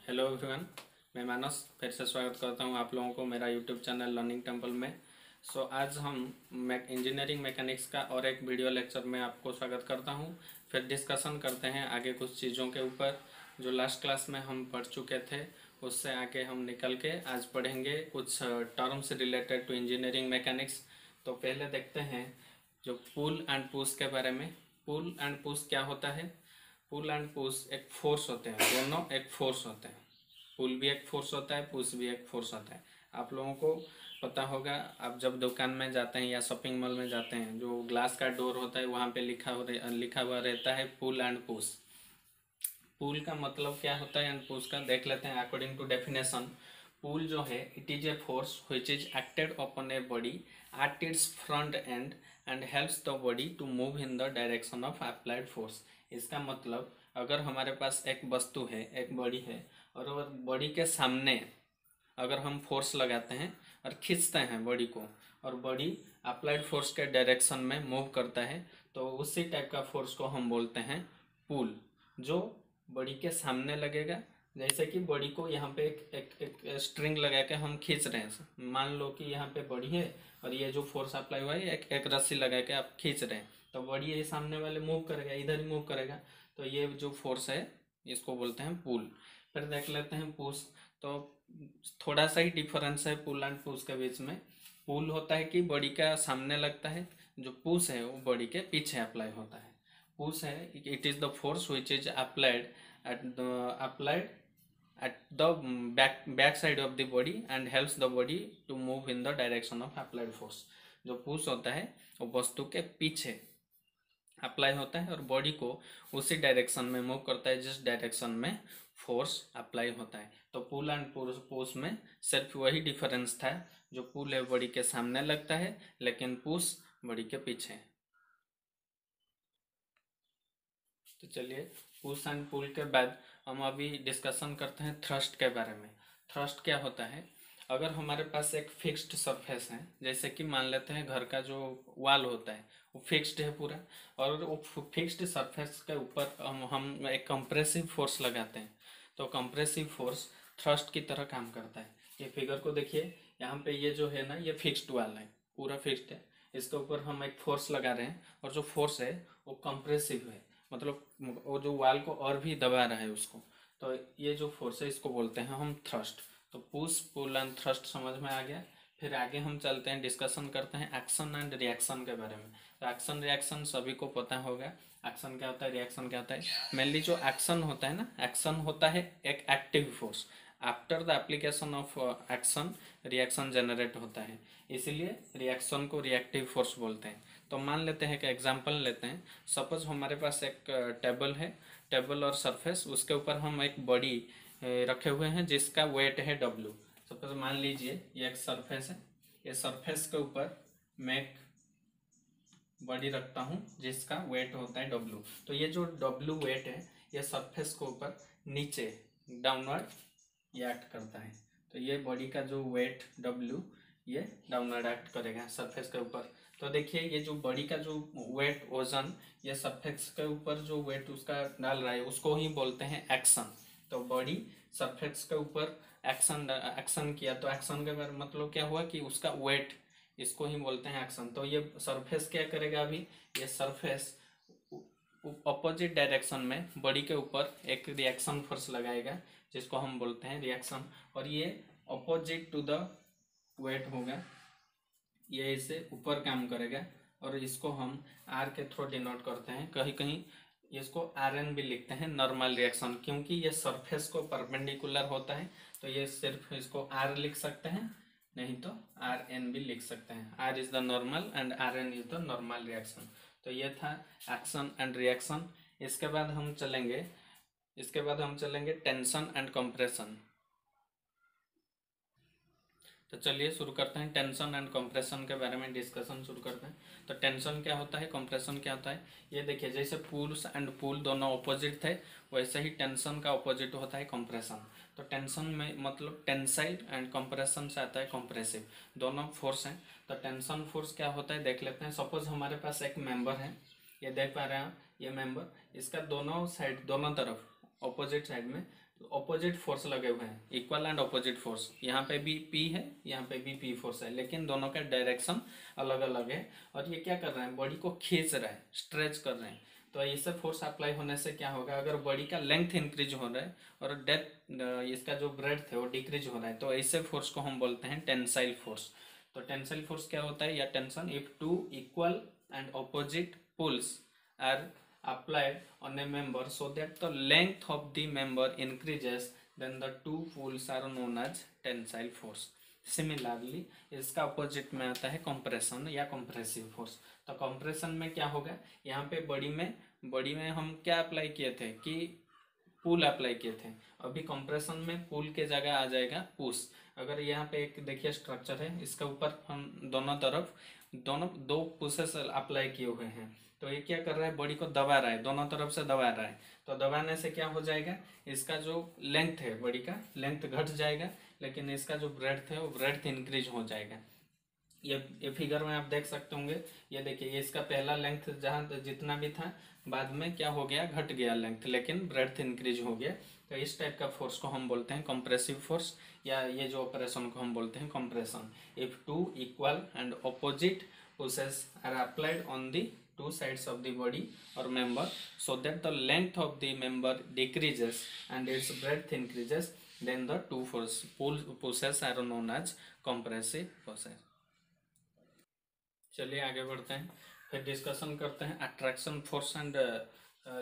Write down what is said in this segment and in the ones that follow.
Hello everyone, मैं मानस फिर से स्वागत करता हूं आप लोगों को मेरा यूट्यूब चैनल लर्निंग टेम्पल में। आज हम इंजीनियरिंग मैकेनिक्स का और एक वीडियो लेक्चर में आपको स्वागत करता हूं। फिर डिस्कशन करते हैं आगे कुछ चीज़ों के ऊपर जो लास्ट क्लास में हम पढ़ चुके थे, उससे आगे हम निकल के आज पढ़ेंगे कुछ terms related to engineering mechanics. तो पहले देखते हैं जो पुल एंड पुश के बारे में। पुल एंड पुश क्या होता है? पुल एंड पुश एक फोर्स होते हैं, दोनों एक फोर्स होते हैं। पुल भी एक फोर्स होता है, पुश भी एक फोर्स होता है। आप लोगों को पता होगा, आप जब दुकान में जाते हैं या शॉपिंग मॉल में जाते हैं, जो ग्लास का डोर होता है वहाँ पे लिखा हुआ रहता है पुल एंड पुश। पुल का मतलब क्या होता है एंड पुश का देख लेते हैं अकॉर्डिंग टू डेफिनेशन। पुल जो है, it is a force which is acted upon a body at its front end and helps the body to move in the direction of applied force. इसका मतलब अगर हमारे पास एक वस्तु है, एक बॉडी है, और बॉडी के सामने अगर हम फोर्स लगाते हैं और खींचते हैं बॉडी को, और बॉडी अप्लाइड फोर्स के डायरेक्शन में मूव करता है, तो उसी टाइप का फोर्स को हम बोलते हैं पुल, जो बॉडी के सामने लगेगा। जैसे कि बॉडी को यहाँ पे एक स्ट्रिंग लगा के हम खींच रहे हैं। मान लो कि यहाँ पे बॉडी है और ये जो फोर्स अप्लाई हुआ है, एक रस्सी लगा के आप खींच रहे हैं, तो बॉडी ये सामने वाले मूव करेगा, इधर ही मूव करेगा। तो ये जो फोर्स है इसको बोलते हैं पुल। फिर देख लेते हैं पुश। तो थोड़ा सा ही डिफरेंस है पुल एंड पुश के बीच में। पुल होता है कि बॉडी का सामने लगता है, जो पुश है वो बॉडी के पीछे अप्लाई होता है। पुश है, it is the force which is applied at the back side of the body and helps the body to move in the direction of applied force। जो पुश होता है वो वस्तु के पीछे अप्लाई होता है और बॉडी को उसी डायरेक्शन में मूव करता है जिस डायरेक्शन में फोर्स अप्लाई होता है। तो पुल एंड पुश में सिर्फ वही डिफरेंस था, जो पुल है बॉडी के सामने लगता है लेकिन पुश बॉडी के पीछे। तो चलिए, पुश एंड पुल के बाद हम अभी डिस्कशन करते हैं थ्रस्ट के बारे में। थ्रस्ट क्या होता है? अगर हमारे पास एक फिक्स्ड सरफेस है, जैसे कि मान लेते हैं घर का जो वॉल होता है वो फिक्स्ड है पूरा, और वो फिक्स्ड सरफेस के ऊपर हम एक कंप्रेसिव फोर्स लगाते हैं, तो कंप्रेसिव फोर्स थ्रस्ट की तरह काम करता है। ये फिगर को देखिए, यहाँ पे ये जो है ना, ये फिक्स्ड वॉल है, पूरा फिक्स्ड है। इसके ऊपर हम एक फोर्स लगा रहे हैं और जो फोर्स है वो कंप्रेसिव है, मतलब वो जो वॉल को और भी दबा रहा है उसको। तो ये जो फोर्स है इसको बोलते हैं हम थ्रस्ट। तो पुश, पुल एंड थ्रस्ट समझ में आ गया। फिर आगे हम चलते हैं, डिस्कशन करते हैं एक्शन एंड रिएक्शन के बारे में। तो एक्शन रिएक्शन सभी को पता होगा। एक्शन क्या होता है, रिएक्शन क्या होता है। मेनली जो एक्शन होता है ना, एक्शन होता है एक active force. After the application of action reaction generate होता है, इसीलिए रिएक्शन को रिएक्टिव फोर्स बोलते हैं। तो मान लेते हैं कि एग्जांपल लेते हैं। सपोज हमारे पास एक टेबल है, टेबल और सरफेस, उसके ऊपर हम एक बॉडी रखे हुए हैं जिसका वेट है W। सपोज मान लीजिए ये एक सरफेस है, ये सरफेस के ऊपर मैं एक बॉडी रखता हूँ जिसका वेट होता है W। तो ये जो W वेट है ये सरफेस के ऊपर नीचे डाउनवर्ड एक्ट करता है। तो ये बॉडी का जो वेट W ये डाउनवर्ड एक्ट करेगा सरफेस के ऊपर। तो देखिए, ये जो बॉडी का जो वेट, वजन, ये सरफेस के ऊपर जो वेट उसका डाल रहा है उसको ही बोलते हैं एक्शन। तो बॉडी सरफेस के ऊपर एक्शन किया, तो एक्शन का मतलब क्या हुआ कि उसका वेट, इसको ही बोलते हैं एक्शन। तो ये सरफेस क्या करेगा, अभी ये सरफेस अपोजिट डायरेक्शन में बॉडी के ऊपर एक रिएक्शन फोर्स लगाएगा जिसको हम बोलते हैं रिएक्शन, और ये अपोजिट टू द वेट होगा, ये इसे ऊपर काम करेगा, और इसको हम आर के थ्रू डिनोट करते हैं। कहीं कहीं इसको RN भी लिखते हैं, नॉर्मल रिएक्शन, क्योंकि ये सरफेस को परपेंडिकुलर होता है। तो ये सिर्फ इसको R लिख सकते हैं, नहीं तो RN भी लिख सकते हैं। R is the normal and RN is the normal reaction. तो ये था एक्शन एंड रिएक्शन। इसके बाद हम चलेंगे टेंशन एंड कंप्रेशन। तो चलिए शुरू करते हैं, टेंशन एंड कंप्रेशन के बारे में डिस्कशन शुरू करते हैं। तो टेंशन क्या होता है, कंप्रेशन क्या होता है, ये देखिए, जैसे पुश एंड पुल दोनों ऑपोजिट थे, वैसे ही टेंशन का ऑपोजिट होता है कंप्रेशन। तो टेंशन में मतलब टेंसाइल एंड कंप्रेशन से आता है कंप्रेसिव, दोनों फोर्स हैं। तो टेंशन फोर्स क्या होता है देख लेते हैं। सपोज हमारे पास एक मेंबर है, ये देख पा रहे हैं आप, ये मेंबर, इसका दोनों साइड, दोनों तरफ ऑपोजिट साइड में ऑपोजिट फोर्स लगे हुए हैं, इक्वल एंड ऑपोजिट फोर्स, यहाँ पे भी पी है, यहाँ पे भी पी फोर्स है, लेकिन दोनों का डायरेक्शन अलग अलग है। और ये क्या कर रहे हैं, बॉडी को खींच रहा है, स्ट्रेच कर रहे हैं। तो इससे फोर्स अप्लाई होने से क्या होगा, अगर बॉडी का लेंथ इंक्रीज हो रहा है और डेप्थ इसका जो ब्रेड्थ है वो डिक्रीज हो रहा है, तो ऐसे फोर्स को हम बोलते हैं टेंसाइल फोर्स। तो टेंसाइल फोर्स क्या होता है, या tension, if two equal and opposite pulls are applied on a member so that the length of the member increases, then the two pulls are known as tensile force. Similarly इसका opposite में आता है compression या compressive force. तो compression में क्या होगा, यहाँ पे बॉडी में हम क्या अप्लाई किए थे कि पुल अप्लाई किए थे, अभी कंप्रेशन में पुल के जगह आ जाएगा पुश। अगर यहाँ पे एक देखिए स्ट्रक्चर है, इसके ऊपर हम दोनों दो पुशेस अप्लाई किए हुए हैं, तो ये क्या कर रहा है, बॉडी को दबा रहा है, दोनों तरफ से दबा रहा है। तो दबाने से क्या हो जाएगा, इसका जो लेंथ है, बॉडी का लेंथ घट जाएगा, लेकिन इसका जो ब्रेड्थ है वो ब्रेड्थ इंक्रीज हो जाएगा। ये फिगर में आप देख सकते होंगे, ये देखिए, ये इसका पहला लेंथ जहाँ जितना भी था, बाद में क्या हो गया, घट गया लेंथ, लेकिन ब्रेड्थ इंक्रीज हो गया। तो इस टाइप का फोर्स को हम बोलते हैं कंप्रेसिव फोर्स, या ये जो ऑपरेशन को हम बोलते हैं compression. If two equal and opposite forces are applied on the two sides of the body or member so that the length of the member decreases and its breadth increases, then the two forces are known as compressive forces. चलिए आगे बढ़ते हैं, फिर discussion करते हैं attraction force and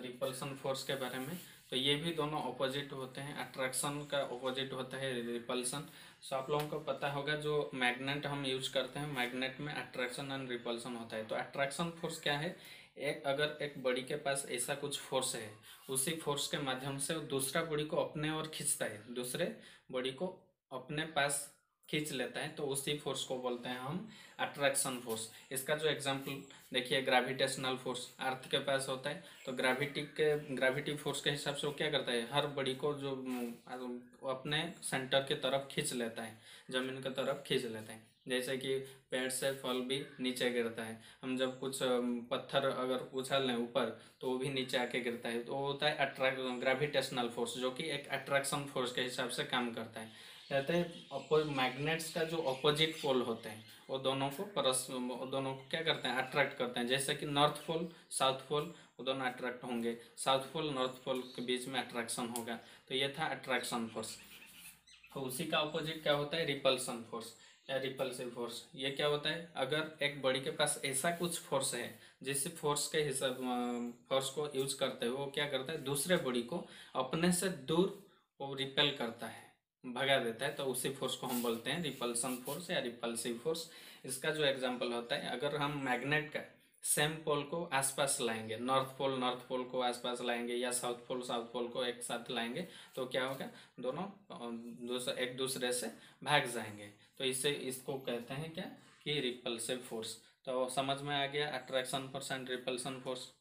repulsion force के बारे में। तो ये भी दोनों ऑपोजिट होते हैं, अट्रैक्शन का ऑपोजिट होता है रिपल्सन। सो आप लोगों को पता होगा, जो मैग्नेट हम यूज करते हैं, मैग्नेट में अट्रैक्शन एंड रिपल्सन होता है। तो अट्रैक्शन फोर्स क्या है, अगर एक बॉडी के पास ऐसा कुछ फोर्स है, उसी फोर्स के माध्यम से दूसरा बॉडी को अपने ओर खींचता है, दूसरे बॉडी को अपने पास खींच लेता है, तो उसी फोर्स को बोलते हैं हम अट्रैक्शन फोर्स। इसका जो एग्जांपल देखिए, ग्रेविटेशनल फोर्स अर्थ के पास होता है, तो ग्रेविटी फोर्स के हिसाब से वो क्या करता है, हर बॉडी को जो अपने सेंटर की तरफ खींच लेता है, जमीन की तरफ खींच लेता है। जैसे कि पेड़ से फल भी नीचे गिरता है, हम जब कुछ पत्थर अगर उछाल लें ऊपर, तो वो भी नीचे आके गिरता है, तो वो होता है ग्रेविटेशनल फोर्स, जो कि एक अट्रैक्शन फोर्स के हिसाब से काम करता है। कहते हैं मैग्नेट्स का जो अपोजिट पोल होते हैं, वो दोनों को क्या करते हैं, अट्रैक्ट करते हैं। जैसे कि नॉर्थ पोल साउथ पोल, वो दोनों अट्रैक्ट होंगे, साउथ पोल नॉर्थ पोल के बीच में अट्रैक्शन होगा। तो ये था अट्रैक्शन फोर्स। तो उसी का अपोजिट क्या होता है, रिपल्सन फोर्स या रिपल्सिव फोर्स। ये क्या होता है, अगर एक बॉडी के पास ऐसा कुछ फोर्स है, जिस फोर्स के हिसाब फोर्स को यूज करते हुए वो क्या करता है, दूसरे बॉडी को अपने से दूर वो रिपेल करता है, भगा देता है, तो उसी फोर्स को हम बोलते हैं रिपल्सन फोर्स या रिपल्सिव फोर्स। इसका जो एग्जांपल होता है, अगर हम मैग्नेट का सेम पोल को आसपास लाएंगे, नॉर्थ पोल को आसपास लाएंगे, या साउथ पोल को एक साथ लाएंगे, तो क्या होगा, दोनों एक दूसरे से भाग जाएंगे। तो इसको कहते हैं क्या, कि रिपल्सिव फोर्स। तो समझ में आ गया attraction force and repulsion force.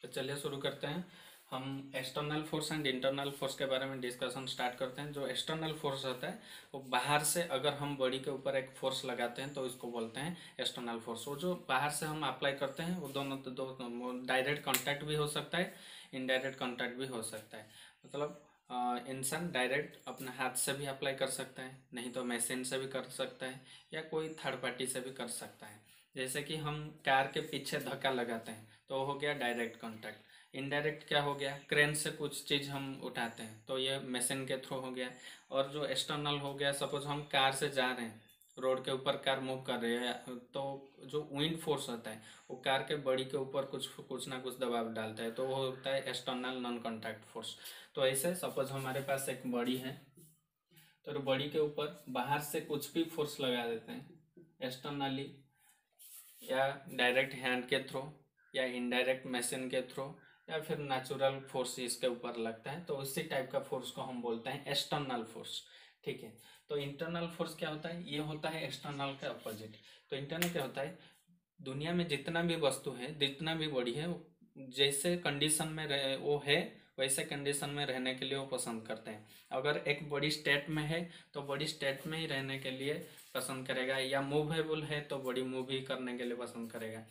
तो चलिए शुरू करते हैं। हम external force and internal force के बारे में डिस्कशन स्टार्ट करते हैं। जो एक्सटर्नल फोर्स होता है, वो बाहर से अगर हम बॉडी के ऊपर एक फोर्स लगाते हैं, तो इसको बोलते हैं एक्सटर्नल फोर्स। वो जो बाहर से हम अप्लाई करते हैं, वो दो डायरेक्ट कांटेक्ट भी हो सकता है, इनडायरेक्ट कांटेक्ट भी हो सकता है। मतलब इंसान डायरेक्ट अपने हाथ से भी अप्लाई कर सकता है, नहीं तो मशीन से भी कर सकता है, या कोई थर्ड पार्टी से भी कर सकता है। जैसे कि हम कार के पीछे धक्का लगाते हैं, तो हो गया डायरेक्ट कांटेक्ट। इनडायरेक्ट क्या हो गया, क्रेन से कुछ चीज़ हम उठाते हैं, तो ये मशीन के थ्रू हो गया। और जो एक्सटर्नल हो गया, सपोज हम कार से जा रहे हैं, रोड के ऊपर कार मूव कर रही है, तो जो विंड फोर्स होता है, वो कार के बॉडी के ऊपर कुछ ना कुछ दबाव डालता है, तो वो होता है एक्सटर्नल नॉन कॉन्टैक्ट फोर्स। तो ऐसे सपोज हमारे पास एक बॉडी है, तो बॉडी के ऊपर बाहर से कुछ भी फोर्स लगा देते हैं, एक्सटर्नली या डायरेक्ट हैंड के थ्रू, या इनडायरेक्ट मशीन के थ्रू, या फिर नेचुरल फोर्स इसके ऊपर लगता है, तो उसी टाइप का फोर्स को हम बोलते हैं एक्सटर्नल फोर्स। ठीक है। तो इंटरनल फोर्स क्या होता है, ये होता है एक्सटर्नल का अपोजिट। तो इंटरनल क्या होता है, दुनिया में जितना भी वस्तु है, जितना भी बॉडी है, जैसे कंडीशन में वो है, वैसे कंडीशन में रहने के लिए वो पसंद करते हैं। अगर एक बॉडी स्टेट में है, तो बॉडी स्टेट में ही रहने के लिए पसंद करेगा, या मूवेबल है तो बॉडी मूव ही करने के लिए पसंद करेगा।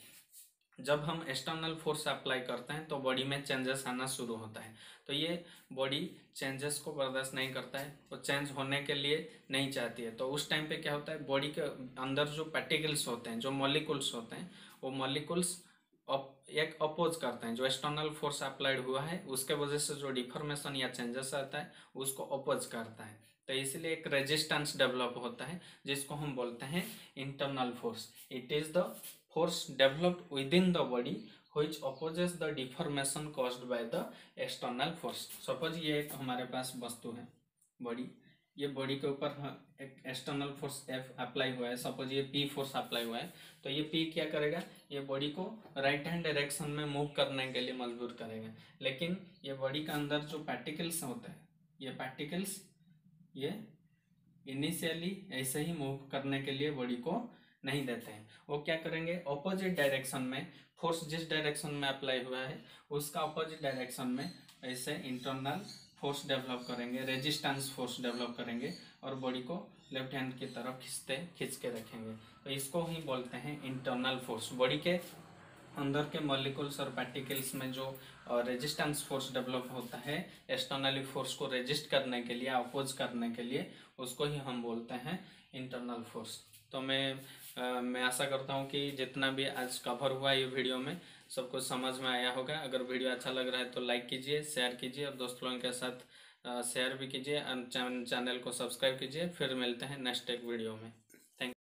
जब हम एक्सटर्नल फोर्स अप्लाई करते हैं तो बॉडी में चेंजेस आना शुरू होता है। तो ये बॉडी चेंजेस को बर्दाश्त नहीं करता है, वो चेंज होने के लिए नहीं चाहती है। तो उस टाइम पे क्या होता है, बॉडी के अंदर जो पार्टिकल्स होते हैं, जो मॉलिक्यूल्स होते हैं, वो मॉलिक्यूल्स एक अपोज करते हैं। जो एक्सटर्नल फोर्स अप्लाइड हुआ है उसके वजह से जो डिफॉर्मेशन या चेंजेस आता है उसको अपोज करता है। तो इसलिए एक रेजिस्टेंस डेवलप होता है जिसको हम बोलते हैं internal force. It is the force developed within the body which opposes the deformation caused by the external force। Suppose ये एक हमारे पास वस्तु है बॉडी, ये बॉडी के ऊपर एक एक्सटर्नल फोर्स F अप्लाई हुआ है। सपोज ये P फोर्स अप्लाई हुआ है, तो ये P क्या करेगा, ये बॉडी को राइट हैंड डायरेक्शन में मूव करने के लिए मजबूर करेगा। लेकिन ये बॉडी के अंदर जो पार्टिकल्स होते हैं, ये पार्टिकल्स ये इनिशियली ऐसे ही मूव करने के लिए बॉडी को नहीं देते हैं। वो क्या करेंगे, ऑपोजिट डायरेक्शन में फोर्स जिस डायरेक्शन में अप्लाई हुआ है उसका ऑपोजिट डायरेक्शन में ऐसे इंटरनल फोर्स डेवलप करेंगे, रेजिस्टेंस फोर्स डेवलप करेंगे और बॉडी को लेफ्ट हैंड की तरफ खींच के रखेंगे। तो इसको ही बोलते हैं इंटरनल फोर्स। बॉडी के अंदर के मॉलिक्यूल्स और पार्टिकल्स में जो रेजिस्टेंस फोर्स डेवलप होता है एक्सटर्नली फोर्स को रेजिस्ट करने के लिए, अपोज करने के लिए, उसको ही हम बोलते हैं इंटरनल फोर्स। तो मैं आशा करता हूँ कि जितना भी आज कवर हुआ ये वीडियो में सबको समझ में आया होगा। अगर वीडियो अच्छा लग रहा है तो लाइक कीजिए, शेयर कीजिए और दोस्त लोगों के साथ शेयर भी कीजिए। चैनल को सब्सक्राइब कीजिए। फिर मिलते हैं नेक्स्ट एक वीडियो में।